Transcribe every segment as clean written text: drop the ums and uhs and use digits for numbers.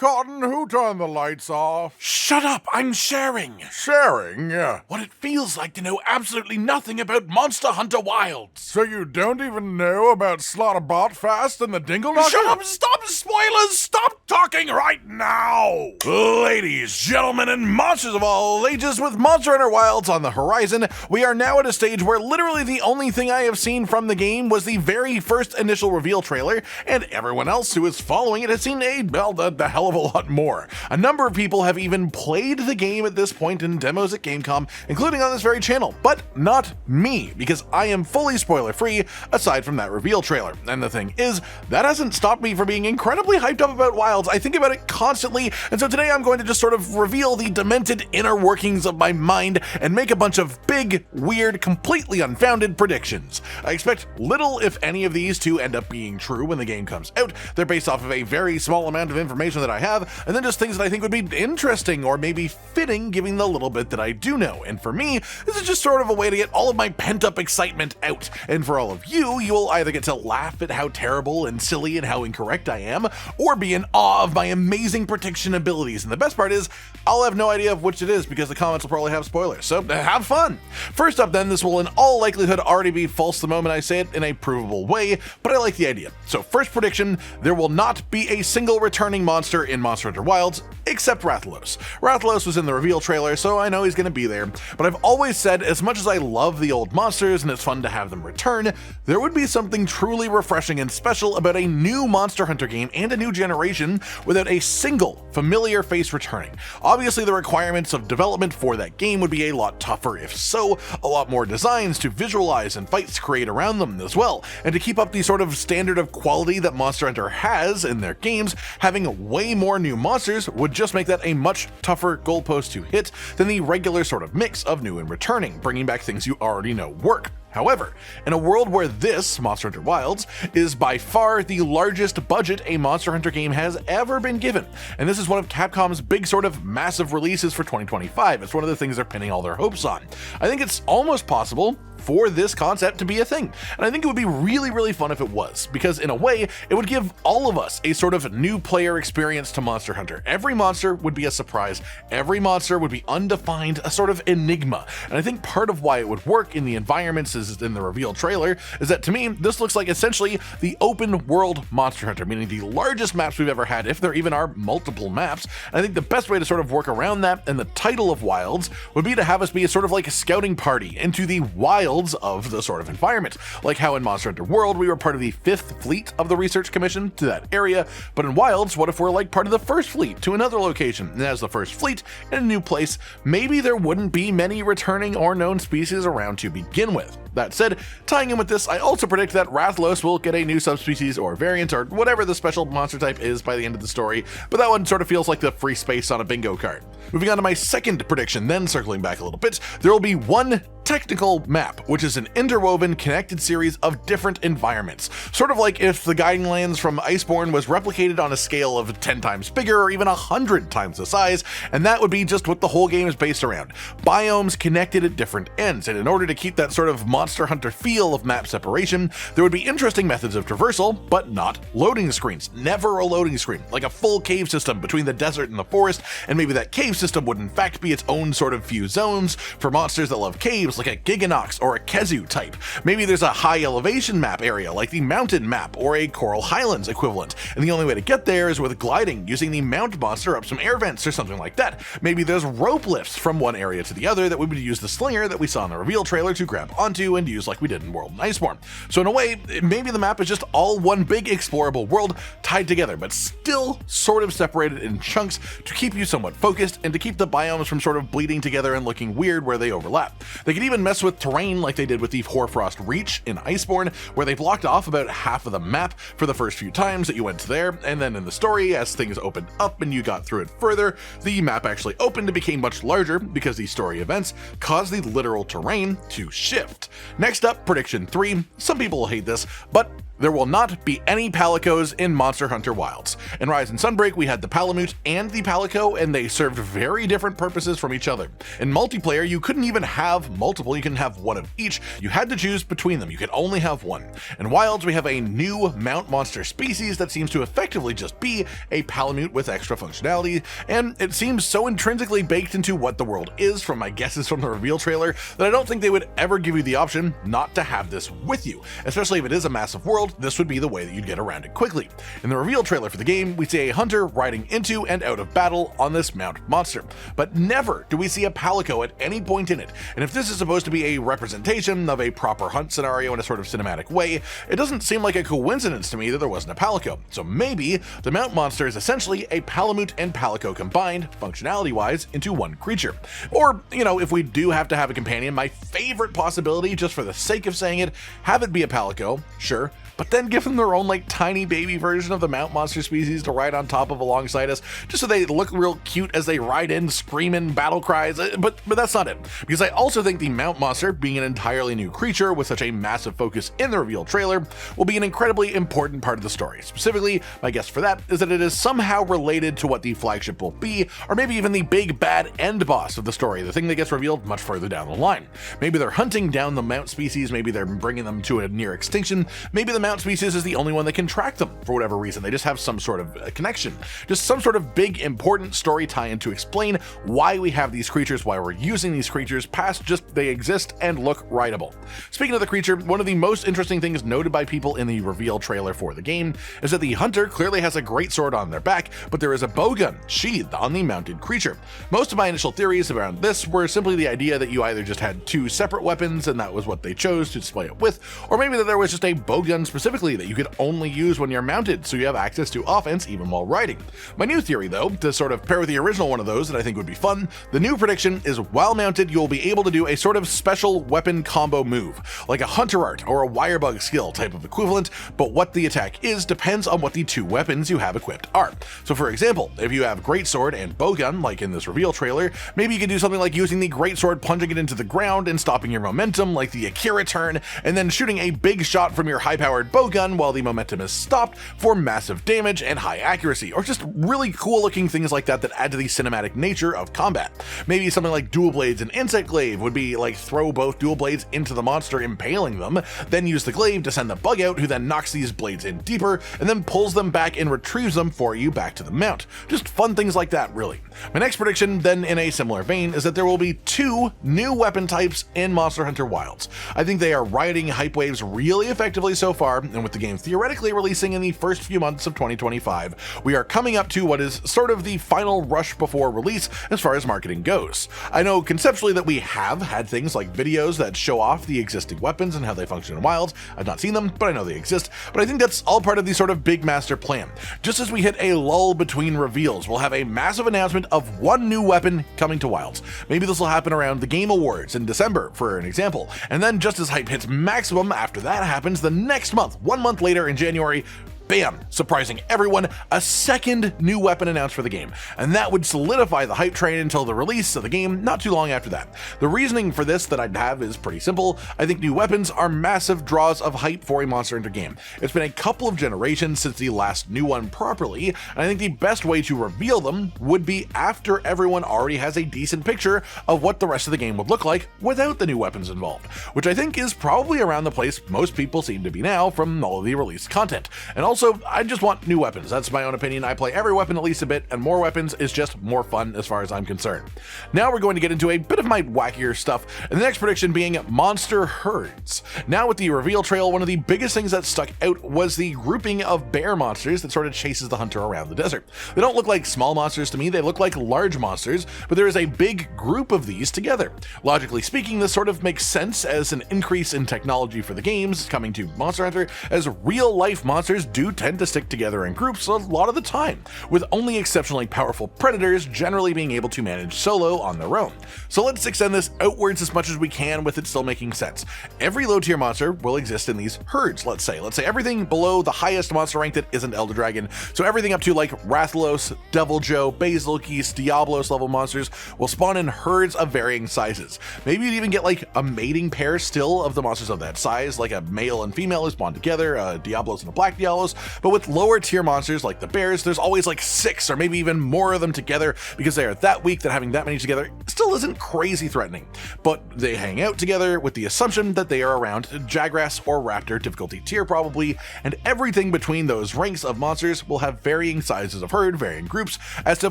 Cotton, who turned the lights off? Shut up, I'm sharing. Sharing? Yeah. What it feels like to know absolutely nothing about Monster Hunter Wilds. So you don't even know about Slaughterboutfast and the Dingle Knocker? Shut up, stop spoilers, stop talking right now. Ladies, gentlemen, and monsters of all ages, with Monster Hunter Wilds on the horizon, we are now at a stage where literally the only thing I have seen from the game was the very first initial reveal trailer, and everyone else who is following it has seen the hell of a lot more. A number of people have even played the game at this point in demos at Gamescom, including on this very channel, but not me, because I am fully spoiler free aside from that reveal trailer. And the thing is, that hasn't stopped me from being incredibly hyped up about Wilds. I think about it constantly, and so today I'm going to just sort of reveal the demented inner workings of my mind and make a bunch of big, weird, completely unfounded predictions. I expect little, if any, of these to end up being true when the game comes out. They're based off of a very small amount of information that I have, and then just things that I think would be interesting or maybe fitting given the little bit that I do know. And for me, this is just sort of a way to get all of my pent-up excitement out. And for all of you, you will either get to laugh at how terrible and silly and how incorrect I am, or be in awe of my amazing prediction abilities. And the best part is, I'll have no idea of which it is because the comments will probably have spoilers, so have fun! First up then, this will in all likelihood already be false the moment I say it in a provable way, but I like the idea. So first prediction, there will not be a single returning monster in Monster Hunter Wilds, except Rathalos. Rathalos was in the reveal trailer, so I know he's gonna be there, but I've always said, as much as I love the old monsters and it's fun to have them return, there would be something truly refreshing and special about a new Monster Hunter game and a new generation without a single familiar face returning. Obviously, the requirements of development for that game would be a lot tougher, if so, a lot more designs to visualize and fights to create around them as well, and to keep up the sort of standard of quality that Monster Hunter has in their games, having way more new monsters would just make that a much tougher goalpost to hit than the regular sort of mix of new and returning, bringing back things you already know work. However, in a world where this, Monster Hunter Wilds, is by far the largest budget a Monster Hunter game has ever been given, and this is one of Capcom's big sort of massive releases for 2025, it's one of the things they're pinning all their hopes on. I think it's almost possible for this concept to be a thing, and I think it would be really fun if it was, because in a way, it would give all of us a sort of new player experience to Monster Hunter. Every monster would be a surprise, every monster would be undefined, a sort of enigma, and I think part of why it would work in the environments is in the reveal trailer is that to me, this looks like essentially the open world Monster Hunter, meaning the largest maps we've ever had, if there even are multiple maps, and I think the best way to sort of work around that and the title of Wilds would be to have us be a sort of like a scouting party into the wild of the sort of environment. Like how in Monster Hunter World we were part of the 5th fleet of the research commission to that area, but in Wilds, what if we're like part of the 1st fleet to another location? And as the 1st fleet in a new place, maybe there wouldn't be many returning or known species around to begin with. That said, tying in with this, I also predict that Rathalos will get a new subspecies or variant or whatever the special monster type is by the end of the story, but that one sort of feels like the free space on a bingo card. Moving on to my second prediction, then circling back a little bit, there will be one technical map, which is an interwoven, connected series of different environments. Sort of like if the Guiding Lands from Iceborne was replicated on a scale of 10 times bigger or even 100 times the size, and that would be just what the whole game is based around. Biomes connected at different ends, and in order to keep that sort of Monster Hunter feel of map separation, there would be interesting methods of traversal, but not loading screens. Never a loading screen, like a full cave system between the desert and the forest, and maybe that cave system would in fact be its own sort of few zones for monsters that love caves, like a Giganox or a Kezu type. Maybe there's a high elevation map area like the mountain map or a Coral Highlands equivalent, and the only way to get there is with gliding using the mount monster up some air vents or something like that. Maybe there's rope lifts from one area to the other that we would use the slinger that we saw in the reveal trailer to grab onto and use like we did in World and Iceborne. So in a way, maybe the map is just all one big explorable world tied together, but still sort of separated in chunks to keep you somewhat focused and to keep the biomes from sort of bleeding together and looking weird where they overlap. They could even mess with terrain like they did with the Hoarfrost Reach in Iceborne, where they blocked off about half of the map for the first few times that you went there, and then in the story, as things opened up and you got through it further, the map actually opened and became much larger because the story events caused the literal terrain to shift. Next up, prediction 3. Some people will hate this, but there will not be any palicos in Monster Hunter Wilds. In Rise and Sunbreak, we had the palamute and the palico, and they served very different purposes from each other. In multiplayer, you couldn't even have multiple, you can have one of each. You had to choose between them, you could only have one. In Wilds, we have a new mount monster species that seems to effectively just be a palamute with extra functionality, and it seems so intrinsically baked into what the world is from my guesses from the reveal trailer that I don't think they would ever give you the option not to have this with you. Especially if it is a massive world, this would be the way that you'd get around it quickly. In the reveal trailer for the game, we see a hunter riding into and out of battle on this mount monster, but never do we see a palico at any point in it. And if this is supposed to be a representation of a proper hunt scenario in a sort of cinematic way, it doesn't seem like a coincidence to me that there wasn't a palico. So maybe the mount monster is essentially a palamute and palico combined, functionality-wise, into one creature. Or, you know, if we do have to have a companion, my favorite possibility, just for the sake of saying it, have it be a palico, sure, but then give them their own like tiny baby version of the mount monster species to ride on top of alongside us, just so they look real cute as they ride in, screaming battle cries. But that's not it, because I also think the mount monster, being an entirely new creature with such a massive focus in the reveal trailer, will be an incredibly important part of the story. Specifically, my guess for that is that it is somehow related to what the flagship will be, or maybe even the big bad end boss of the story, the thing that gets revealed much further down the line. Maybe they're hunting down the mount species, maybe they're bringing them to a near extinction, maybe the mount species is the only one that can track them for whatever reason. They just have some sort of connection, just some sort of big important story tie-in to explain why we have these creatures, why we're using these creatures, past just they exist and look rideable. Speaking of the creature, one of the most interesting things noted by people in the reveal trailer for the game is that the hunter clearly has a great sword on their back, but there is a bowgun sheathed on the mounted creature. Most of my initial theories around this were simply the idea that you either just had two separate weapons and that was what they chose to display it with, or maybe that there was just a bowgun specifically that you could only use when you're mounted, so you have access to offense even while riding. My new theory, though, to sort of pair with the original one of those that I think would be fun, the new prediction is while mounted, you'll be able to do a sort of special weapon combo move, like a hunter art or a wirebug skill type of equivalent, but what the attack is depends on what the two weapons you have equipped are. So for example, if you have greatsword and bowgun, like in this reveal trailer, maybe you could do something like using the greatsword, plunging it into the ground and stopping your momentum, like the Akira turn, and then shooting a big shot from your high-powered bowgun while the momentum is stopped for massive damage and high accuracy, or just really cool looking things like that that add to the cinematic nature of combat. Maybe something like dual blades and insect glaive would be like throw both dual blades into the monster, impaling them, then use the glaive to send the bug out, who then knocks these blades in deeper and then pulls them back and retrieves them for you back to the mount. Just fun things like that, really. My next prediction, then in a similar vein, is that there will be two new weapon types in Monster Hunter Wilds. I think they are riding hype waves really effectively so far, and with the game theoretically releasing in the first few months of 2025, we are coming up to what is sort of the final rush before release as far as marketing goes. I know conceptually that we have had things like videos that show off the existing weapons and how they function in Wilds. I've not seen them, but I know they exist, but I think that's all part of the sort of big master plan. Just as we hit a lull between reveals, we'll have a massive announcement of one new weapon coming to Wilds. Maybe this will happen around the Game Awards in December, for an example, and then just as hype hits maximum after that happens, the next month, 1 month later in January, bam, surprising everyone, a second new weapon announced for the game, and that would solidify the hype train until the release of the game not too long after that. The reasoning for this that I'd have is pretty simple. I think new weapons are massive draws of hype for a Monster Hunter game. It's been a couple of generations since the last new one properly, and I think the best way to reveal them would be after everyone already has a decent picture of what the rest of the game would look like without the new weapons involved, which I think is probably around the place most people seem to be now from all of the released content. And also, I just want new weapons. That's my own opinion. I play every weapon at least a bit, and more weapons is just more fun as far as I'm concerned. Now we're going to get into a bit of my wackier stuff, and the next prediction being monster herds. Now with the reveal trail, one of the biggest things that stuck out was the grouping of bear monsters that sort of chases the hunter around the desert. They don't look like small monsters to me, they look like large monsters, but there is a big group of these together. Logically speaking, this sort of makes sense as an increase in technology for the games coming to Monster Hunter, as real life monsters do do tend to stick together in groups a lot of the time, with only exceptionally powerful predators generally being able to manage solo on their own. So let's extend this outwards as much as we can with it still making sense. Every low tier monster will exist in these herds, let's say everything below the highest monster rank that isn't Elder Dragon, so everything up to like Rathalos, Deviljho, Basil Geese, Diablos level monsters will spawn in herds of varying sizes. Maybe you'd even get like a mating pair still of the monsters of that size, like a male and female who spawn together, a Diablos and a Black Diablos. But with lower tier monsters like the bears, there's always like 6 or maybe even more of them together because they are that weak that having that many together still isn't crazy threatening. But they hang out together with the assumption that they are around Jagras or Raptor difficulty tier probably, and everything between those ranks of monsters will have varying sizes of herd, varying groups as to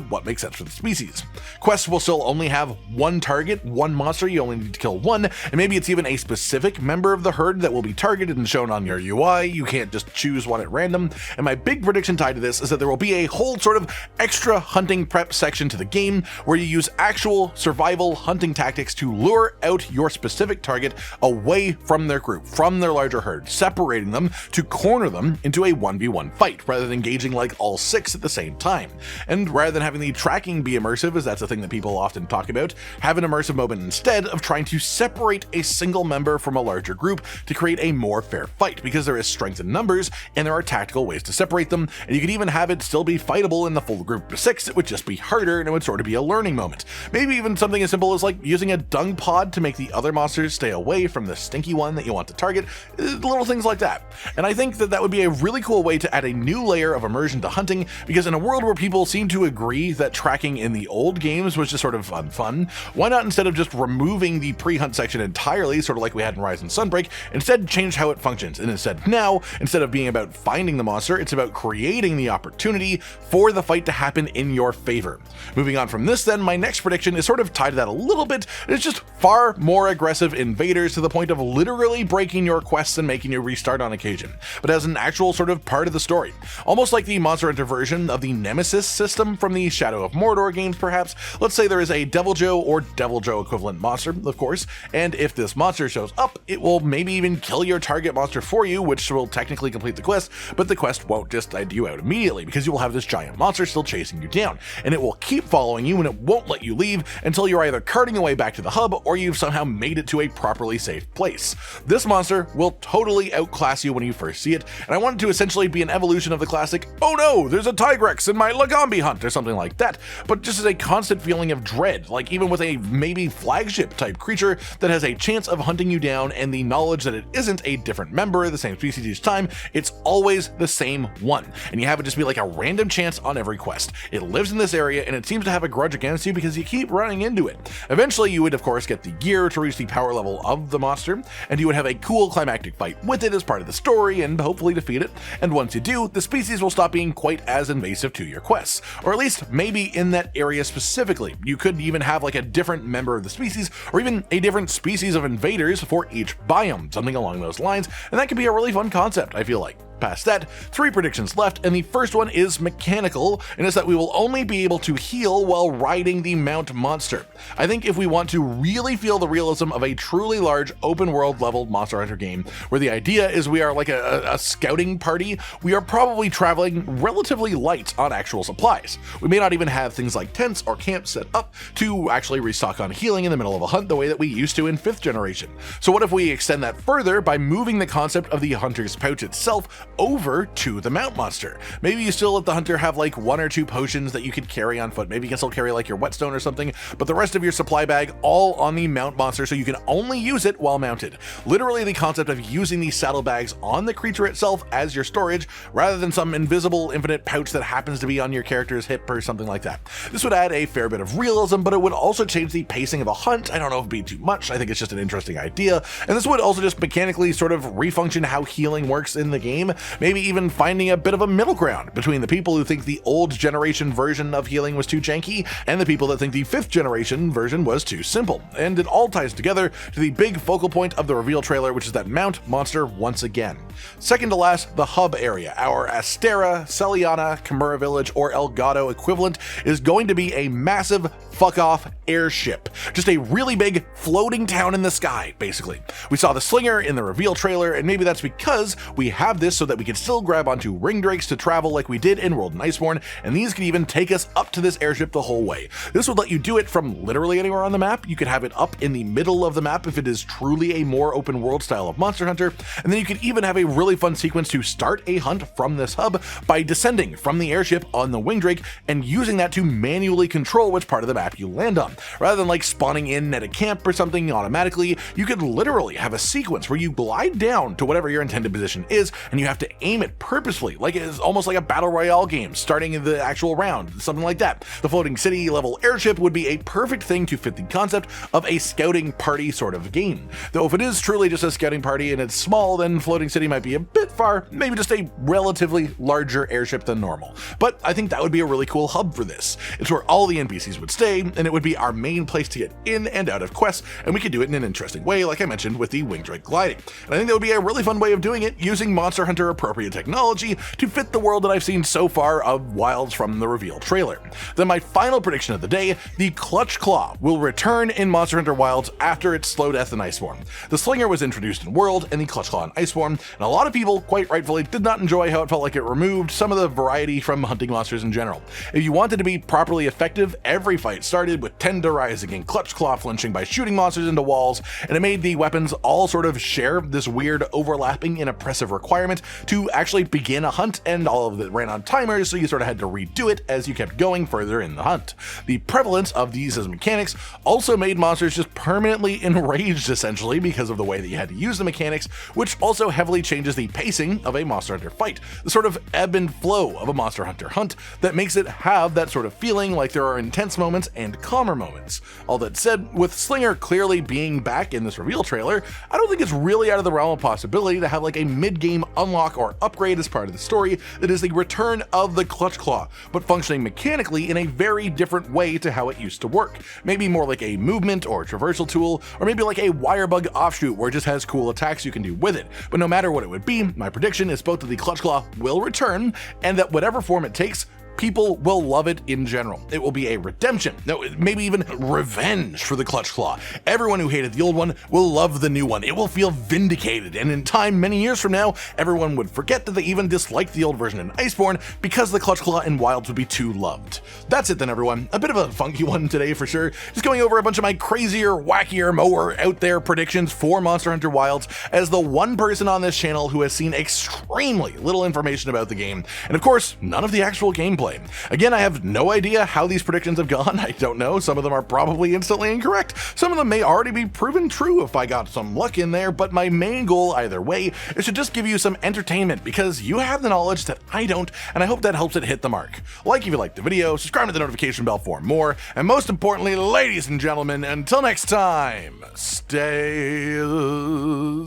what makes sense for the species. Quests will still only have one target, one monster, you only need to kill one, and maybe it's even a specific member of the herd that will be targeted and shown on your UI. You can't just choose one at random. And my big prediction tied to this is that there will be a whole sort of extra hunting prep section to the game where you use actual survival hunting tactics to lure out your specific target away from their group, from their larger herd, separating them to corner them into a 1v1 fight rather than engaging like all 6 at the same time. And rather than having the tracking be immersive, as that's a thing that people often talk about, have an immersive moment instead of trying to separate a single member from a larger group to create a more fair fight, because there is strength in numbers and there are tactical ways to separate them, and you could even have it still be fightable in the full group of 6. It would just be harder and it would sort of be a learning moment. Maybe even something as simple as like using a dung pod to make the other monsters stay away from the stinky one that you want to target, little things like that. And I think that that would be a really cool way to add a new layer of immersion to hunting, because in a world where people seem to agree that tracking in the old games was just sort of fun, why not, instead of just removing the pre-hunt section entirely, sort of like we had in Rise and Sunbreak, instead change how it functions, and instead of being about finding the monster, it's about creating the opportunity for the fight to happen in your favor. Moving on from this then, my next prediction is sort of tied to that a little bit. It's just far more aggressive invaders to the point of literally breaking your quests and making you restart on occasion, but as an actual sort of part of the story. Almost like the Monster Hunter version of the Nemesis system from the Shadow of Mordor games perhaps. Let's say there is a Deviljho or Deviljho equivalent monster, of course, and if this monster shows up, it will maybe even kill your target monster for you, which will technically complete the quest, but the quest won't just ID you out immediately because you will have this giant monster still chasing you down, and it will keep following you and it won't let you leave until you're either carting away back to the hub or you've somehow made it to a properly safe place. This monster will totally outclass you when you first see it, and I want it to essentially be an evolution of the classic, oh no, there's a Tigrex in my Lagambi hunt or something like that, but just as a constant feeling of dread, like even with a maybe flagship type creature that has a chance of hunting you down, and the knowledge that it isn't a different member of the same species each time, it's always the same one, and you have it just be like a random chance on every quest. It lives in this area and it seems to have a grudge against you because you keep running into it. Eventually you would of course get the gear to reach the power level of the monster, and you would have a cool climactic fight with it as part of the story and hopefully defeat it, and once you do, the species will stop being quite as invasive to your quests, or at least maybe in that area specifically. You could even have like a different member of the species, or even a different species of invaders for each biome, something along those lines, and that could be a really fun concept, I feel like. Past that, 3 predictions left, and the first one is mechanical, and it's that we will only be able to heal while riding the mount monster. I think if we want to really feel the realism of a truly large open world level Monster Hunter game, where the idea is we are like a scouting party, we are probably traveling relatively light on actual supplies. We may not even have things like tents or camps set up to actually restock on healing in the middle of a hunt the way that we used to in 5th generation. So what if we extend that further by moving the concept of the hunter's pouch itself over to the mount monster? Maybe you still let the hunter have like 1 or 2 potions that you could carry on foot. Maybe you can still carry like your whetstone or something, but the rest of your supply bag all on the mount monster, so you can only use it while mounted. Literally the concept of using these saddlebags on the creature itself as your storage, rather than some invisible infinite pouch that happens to be on your character's hip or something like that. This would add a fair bit of realism, but it would also change the pacing of a hunt. I don't know if it'd be too much. I think it's just an interesting idea, and this would also just mechanically sort of refunction how healing works in the game. Maybe even finding a bit of a middle ground between the people who think the old generation version of healing was too janky and the people that think the 5th generation version was too simple. And it all ties together to the big focal point of the reveal trailer, which is that mount monster once again. Second to last, the hub area, our Astera, Celiana, Chimera Village, or Elgato equivalent, is going to be a massive fuck-off airship. Just a really big floating town in the sky, basically. We saw the slinger in the reveal trailer, and maybe that's because we have this so that we could still grab onto ring drakes to travel like we did in World and Iceborne, and these could even take us up to this airship the whole way. This would let you do it from literally anywhere on the map. You could have it up in the middle of the map if it is truly a more open world style of Monster Hunter, and then you could even have a really fun sequence to start a hunt from this hub by descending from the airship on the wing drake and using that to manually control which part of the map you land on. Rather than like spawning in at a camp or something automatically, you could literally have a sequence where you glide down to whatever your intended position is, and you have to aim it purposefully, like it's almost like a battle royale game starting in the actual round, something like that. The floating city level airship would be a perfect thing to fit the concept of a scouting party sort of game. Though if it is truly just a scouting party and it's small, then floating city might be a bit far, maybe just a relatively larger airship than normal. But I think that would be a really cool hub for this. It's where all the NPCs would stay, and it would be our main place to get in and out of quests, and we could do it in an interesting way, like I mentioned with the wing drake gliding. And I think that would be a really fun way of doing it, using Monster Hunter appropriate technology to fit the world that I've seen so far of Wilds from the reveal trailer. Then my final prediction of the day, the Clutch Claw will return in Monster Hunter Wilds after its slow death in Iceborne. The Slinger was introduced in World and the Clutch Claw in Iceborne, and a lot of people, quite rightfully, did not enjoy how it felt like it removed some of the variety from hunting monsters in general. If you wanted to be properly effective, every fight started with Tend to Rising and Clutch Claw flinching by shooting monsters into walls, and it made the weapons all sort of share this weird overlapping and oppressive requirement to actually begin a hunt, and all of it ran on timers, so you sort of had to redo it as you kept going further in the hunt. The prevalence of these as mechanics also made monsters just permanently enraged, essentially, because of the way that you had to use the mechanics, which also heavily changes the pacing of a Monster Hunter fight, the sort of ebb and flow of a Monster Hunter hunt that makes it have that sort of feeling like there are intense moments and calmer moments. All that said, with Slinger clearly being back in this reveal trailer, I don't think it's really out of the realm of possibility to have like a mid-game unlock or upgrade as part of the story that is the return of the Clutch Claw, but functioning mechanically in a very different way to how it used to work. Maybe more like a movement or traversal tool, or maybe like a wirebug offshoot where it just has cool attacks you can do with it. But no matter what it would be, my prediction is both that the Clutch Claw will return, and that whatever form it takes, people will love it in general. It will be a redemption, no, maybe even revenge for the Clutch Claw. Everyone who hated the old one will love the new one. It will feel vindicated, and in time, many years from now, everyone would forget that they even disliked the old version in Iceborne because the Clutch Claw in Wilds would be too loved. That's it then, everyone. A bit of a funky one today for sure. Just going over a bunch of my crazier, wackier, more out there predictions for Monster Hunter Wilds as the one person on this channel who has seen extremely little information about the game, and of course, none of the actual gameplay. Again, I have no idea how these predictions have gone. I don't know. Some of them are probably instantly incorrect. Some of them may already be proven true if I got some luck in there, but my main goal either way is to just give you some entertainment because you have the knowledge that I don't, and I hope that helps it hit the mark. Like if you liked the video, subscribe to the notification bell for more, and most importantly, ladies and gentlemen, until next time, stay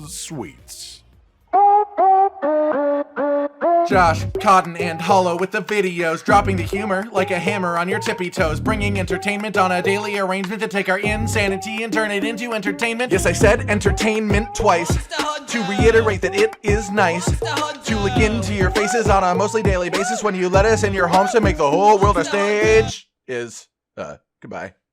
sweet. Josh, Cotton, and Hollow with the videos, dropping the humor like a hammer on your tippy toes, bringing entertainment on a daily arrangement to take our insanity and turn it into entertainment. Yes, I said entertainment twice, to reiterate that it is nice to look into your faces on a mostly daily basis when you let us in your homes to make the whole world our stage. Goodbye.